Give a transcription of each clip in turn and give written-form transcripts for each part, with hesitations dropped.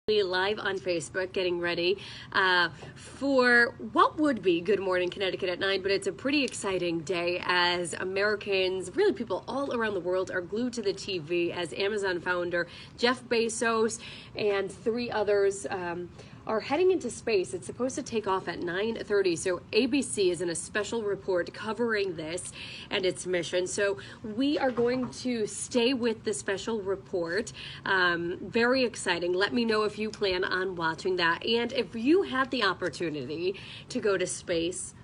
Live on Facebook, getting ready for what would be Good Morning Connecticut at 9, but it's a pretty exciting day as Americans, really people all around the world, are glued to the TV as Amazon founder Jeff Bezos and three others are heading into space. It's supposed to take off at 9:30, so ABC is in a special report covering this and its mission. So we are going to stay with the special report. Very exciting. Let me know if you plan on watching that. And if you had the opportunity to go to space,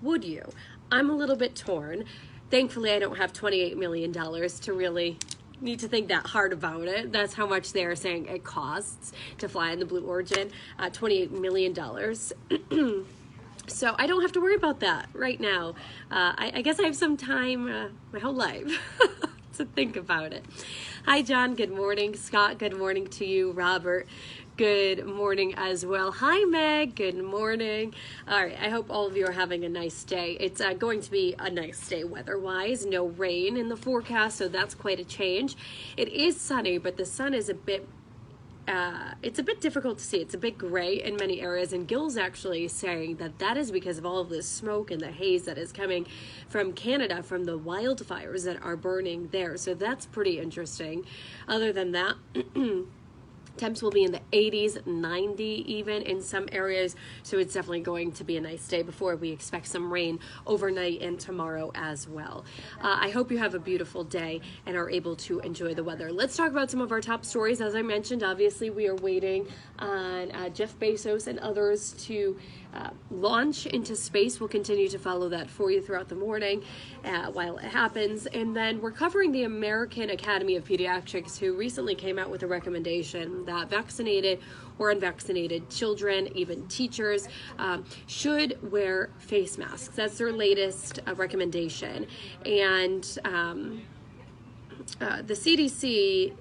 would you? I'm a little bit torn. Thankfully, I don't have $28 million to really need to think that hard about it. That's how much they're saying it costs to fly in the Blue Origin, $28 million. So I don't have to worry about that right now. I guess I have some time, my whole life, to think about it. Hi, John. Good morning. Scott, good morning to you. Robert, good morning as well. Hi, Meg. Good morning. All right. I hope all of you are having a nice day. It's going to be a nice day weather-wise. No rain in the forecast, so that's quite a change. It is sunny, but the sun is it's a bit difficult to see. It's a bit gray in many areas, and Gil's actually saying that that is because of all of this smoke and the haze that is coming from Canada from the wildfires that are burning there. So that's pretty interesting. Other than that, temps will be in the 80s, 90 even in some areas. So it's definitely going to be a nice day before we expect some rain overnight and tomorrow as well. I hope you have a beautiful day and are able to enjoy the weather. Let's talk about some of our top stories. As I mentioned, obviously we are waiting on Jeff Bezos and others to launch into space. We'll continue to follow that for you throughout the morning while it happens. And then we're covering the American Academy of Pediatrics, who recently came out with a recommendation that vaccinated or unvaccinated children, even teachers, should wear face masks. That's their latest recommendation. And the CDC,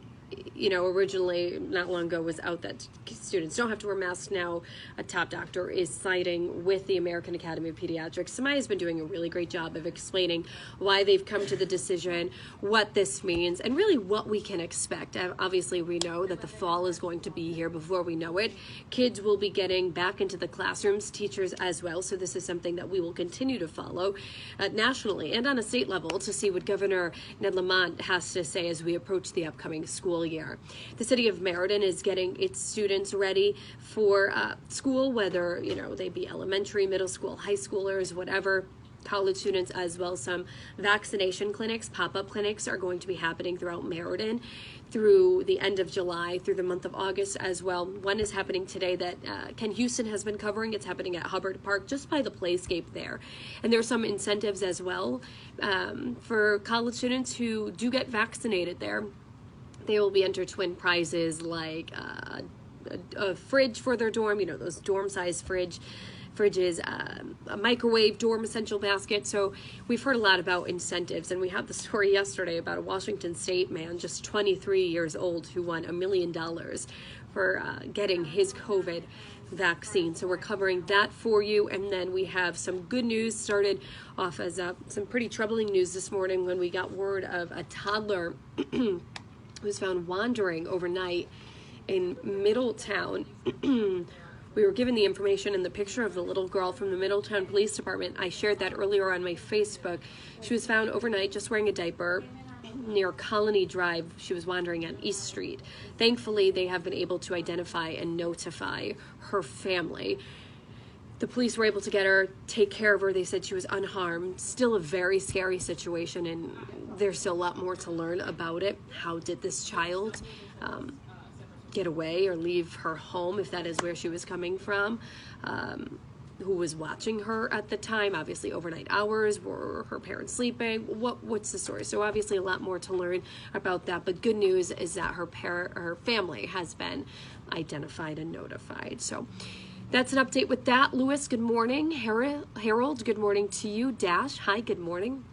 originally not long ago was out that students don't have to wear masks. Now a top doctor is siding with the American Academy of Pediatrics. Samaya's been doing a really great job of explaining why they've come to the decision, what this means, and really what we can expect. Obviously, we know that the fall is going to be here before we know it. Kids will be getting back into the classrooms, teachers as well. So this is something that we will continue to follow nationally and on a state level to see what Governor Ned Lamont has to say as we approach the upcoming school year. The city of Meriden is getting its students ready for school, whether they be elementary, middle school, high schoolers, whatever, college students as well. Some vaccination clinics, pop-up clinics are going to be happening throughout Meriden through the end of July, through the month of August as well. One is happening today that Ken Houston has been covering. It's happening at Hubbard Park, just by the playscape there. And there's some incentives as well for college students who do get vaccinated there. They will be entered to win prizes like a fridge for their dorm, those dorm-sized fridges, a microwave dorm essential basket. So we've heard a lot about incentives, and we had the story yesterday about a Washington State man, just 23 years old, who won $1 million for getting his COVID vaccine. So we're covering that for you. And then we have some good news. Started off as some pretty troubling news this morning when we got word of a toddler was found wandering overnight in Middletown. We were given the information and the picture of the little girl from the Middletown Police Department. I shared that earlier on my Facebook. She was found overnight just wearing a diaper near Colony Drive. She was wandering on East Street. Thankfully, they have been able to identify and notify her family. The police were able to get her, take care of her. They said she was unharmed. Still a very scary situation, and there's still a lot more to learn about it. How did this child get away or leave her home, if that is where she was coming from? Who was watching her at the time? Obviously, overnight hours. Were her parents sleeping? What's the story? So obviously a lot more to learn about that. But good news is that her family has been identified and notified. So that's an update with that. Lewis, good morning. Harold, good morning to you. Dash, hi, good morning.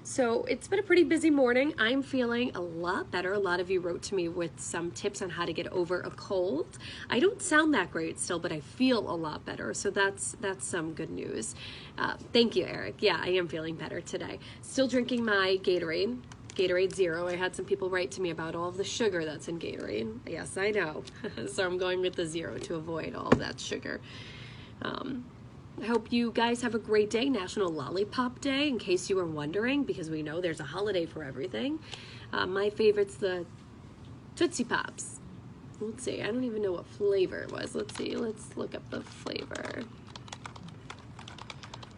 So it's been a pretty busy morning. I'm feeling a lot better. A lot of you wrote to me with some tips on how to get over a cold. I don't sound that great still, but I feel a lot better. So that's some good news. Thank you, Eric. Yeah, I am feeling better today. Still drinking my Gatorade. Gatorade Zero. I had some people write to me about all of the sugar that's in Gatorade. Yes, I know. So I'm going with the Zero to avoid all of that sugar. I hope you guys have a great day. National Lollipop Day, in case you were wondering, because we know there's a holiday for everything. My favorite's the Tootsie Pops. Let's see. I don't even know what flavor it was. Let's see. Let's look up the flavor.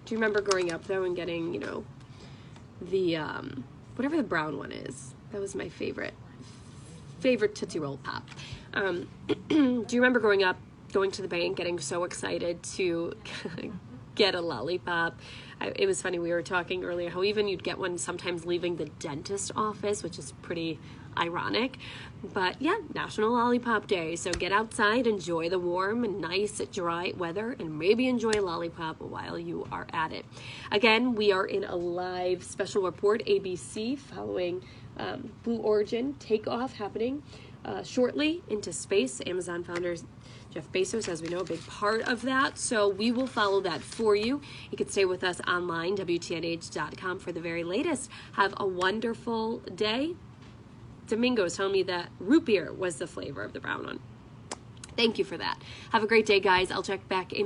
Do you remember growing up, though, and getting, you know, the, whatever the brown one is? That was my favorite Tootsie Roll Pop. Do you remember growing up, going to the bank, getting so excited to get a lollipop? It was funny, we were talking earlier how even you'd get one sometimes leaving the dentist office, which is pretty ironic. But yeah, National Lollipop Day. So get outside, enjoy the warm and nice dry weather, and maybe enjoy a lollipop while you are at it. Again, we are in a live special report, ABC, following Blue Origin takeoff happening shortly into space. Amazon founders Jeff Bezos, as we know, a big part of that. So we will follow that for you. You can stay with us online, WTNH.com, for the very latest. Have a wonderful day. Domingo's telling me that root beer was the flavor of the brown one. Thank you for that. Have a great day, guys. I'll check back in.